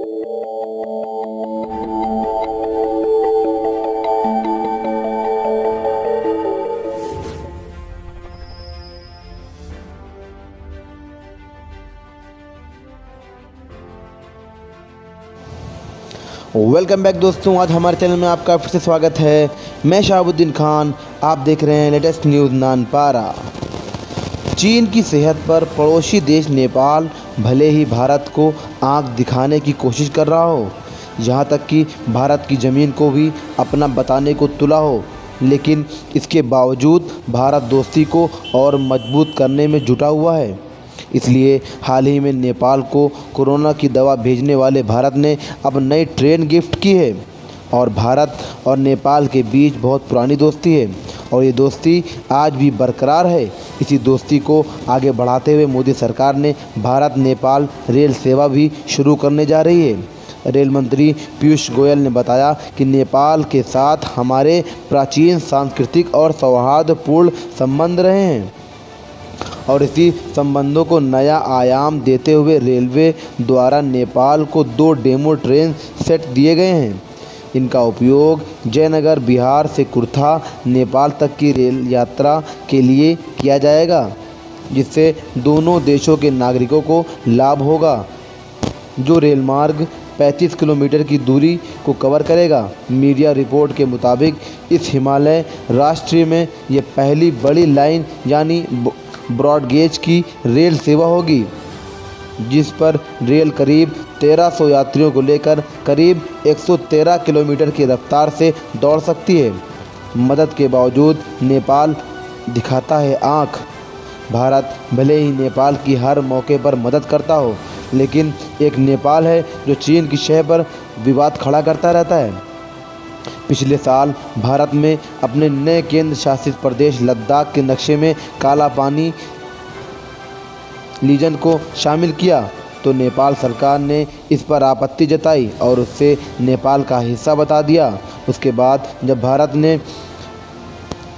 Welcome back दोस्तों, आज हमारे चैनल में आपका फिर से स्वागत है। मैं शहाबुद्दीन खान, आप देख रहे हैं लेटेस्ट न्यूज़ नानपारा। चीन की सेहत पर पड़ोसी देश नेपाल भले ही भारत को आंख दिखाने की कोशिश कर रहा हो, यहाँ तक कि भारत की ज़मीन को भी अपना बताने को तुला हो, लेकिन इसके बावजूद भारत दोस्ती को और मजबूत करने में जुटा हुआ है। इसलिए हाल ही में नेपाल को कोरोना की दवा भेजने वाले भारत ने अब नई ट्रेन गिफ्ट की है और भारत और नेपाल के बीच बहुत पुरानी दोस्ती है और ये दोस्ती आज भी बरकरार है। इसी दोस्ती को आगे बढ़ाते हुए मोदी सरकार ने भारत नेपाल रेल सेवा भी शुरू करने जा रही है। रेल मंत्री पीयूष गोयल ने बताया कि नेपाल के साथ हमारे प्राचीन सांस्कृतिक और सौहार्दपूर्ण संबंध रहे हैं और इसी संबंधों को नया आयाम देते हुए रेलवे द्वारा नेपाल को 2 डेमो ट्रेन सेट दिए गए हैं। इनका उपयोग जयनगर बिहार से कुर्था नेपाल तक की रेल यात्रा के लिए किया जाएगा, जिससे दोनों देशों के नागरिकों को लाभ होगा। जो रेल मार्ग 35 किलोमीटर की दूरी को कवर करेगा। मीडिया रिपोर्ट के मुताबिक इस हिमालय राष्ट्रीय में ये पहली बड़ी लाइन यानी ब्रॉड गेज की रेल सेवा होगी, जिस पर रेल करीब 1300 यात्रियों को लेकर करीब 113 किलोमीटर की रफ्तार से दौड़ सकती है। मदद के बावजूद नेपाल दिखाता है आँख। भारत भले ही नेपाल की हर मौके पर मदद करता हो, लेकिन एक नेपाल है जो चीन की शह पर विवाद खड़ा करता रहता है। पिछले साल भारत में अपने नए केंद्र शासित प्रदेश लद्दाख के नक्शे में काला पानी रीजन को शामिल किया तो नेपाल सरकार ने इस पर आपत्ति जताई और उससे नेपाल का हिस्सा बता दिया। उसके बाद जब भारत ने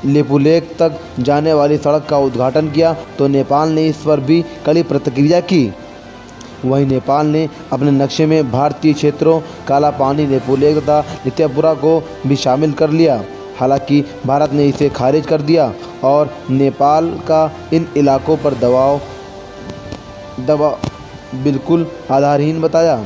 लेपुलेख तक जाने वाली सड़क का उद्घाटन किया तो नेपाल ने इस पर भी कड़ी प्रतिक्रिया की। वहीं नेपाल ने अपने नक्शे में भारतीय क्षेत्रों काला पानी, लेपुलेख तथा नित्यापुरा को भी शामिल कर लिया। हालांकि भारत ने इसे खारिज कर दिया और नेपाल का इन इलाकों पर दबाव बिल्कुल आधारहीन बताया।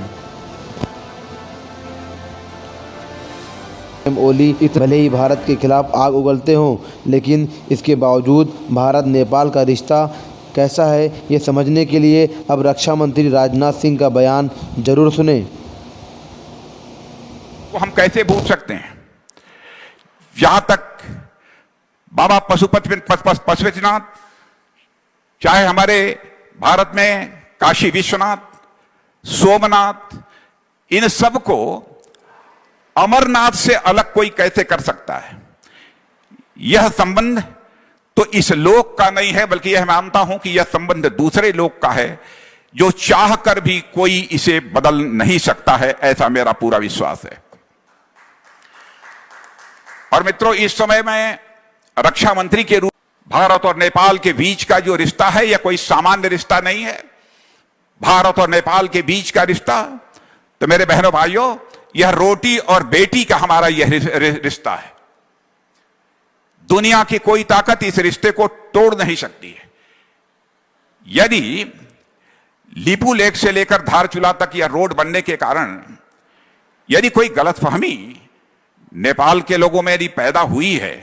ओली भले ही भारत के खिलाफ आग उगलते हों, लेकिन इसके बावजूद भारत नेपाल का रिश्ता कैसा है ये समझने के लिए अब रक्षा मंत्री राजनाथ सिंह का बयान जरूर सुने। वो हम कैसे भूल सकते हैं। जहां तक बाबा पशुपतिनाथ, चाहे हमारे भारत में काशी विश्वनाथ, सोमनाथ, इन सब को अमरनाथ से अलग कोई कैसे कर सकता है। यह संबंध तो इस लोक का नहीं है, बल्कि यह मानता हूं कि यह संबंध दूसरे लोक का है, जो चाह कर भी कोई इसे बदल नहीं सकता है, ऐसा मेरा पूरा विश्वास है। और मित्रों, इस समय मैं रक्षा मंत्री के रूप भारत और नेपाल के बीच का जो रिश्ता है, यह कोई सामान्य रिश्ता नहीं है। भारत और नेपाल के बीच का रिश्ता तो मेरे बहनों भाइयों, यह रोटी और बेटी का हमारा यह रिश्ता है। दुनिया की कोई ताकत इस रिश्ते को तोड़ नहीं सकती है। यदि लिपुलेख से लेकर धारचूला तक यह रोड बनने के कारण यदि कोई गलतफहमी नेपाल के लोगों में यदि पैदा हुई है,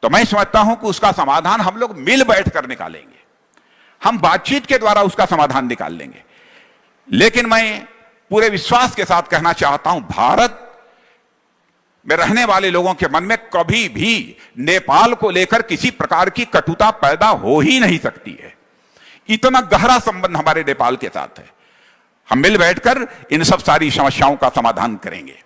तो मैं समझता हूं कि उसका समाधान हम लोग मिल बैठ कर निकालेंगे। हम बातचीत के द्वारा उसका समाधान निकाल लेंगे। लेकिन मैं पूरे विश्वास के साथ कहना चाहता हूं, भारत में रहने वाले लोगों के मन में कभी भी नेपाल को लेकर किसी प्रकार की कटुता पैदा हो ही नहीं सकती है। इतना गहरा संबंध हमारे नेपाल के साथ है। हम मिल बैठकर इन सब सारी समस्याओं का समाधान करेंगे।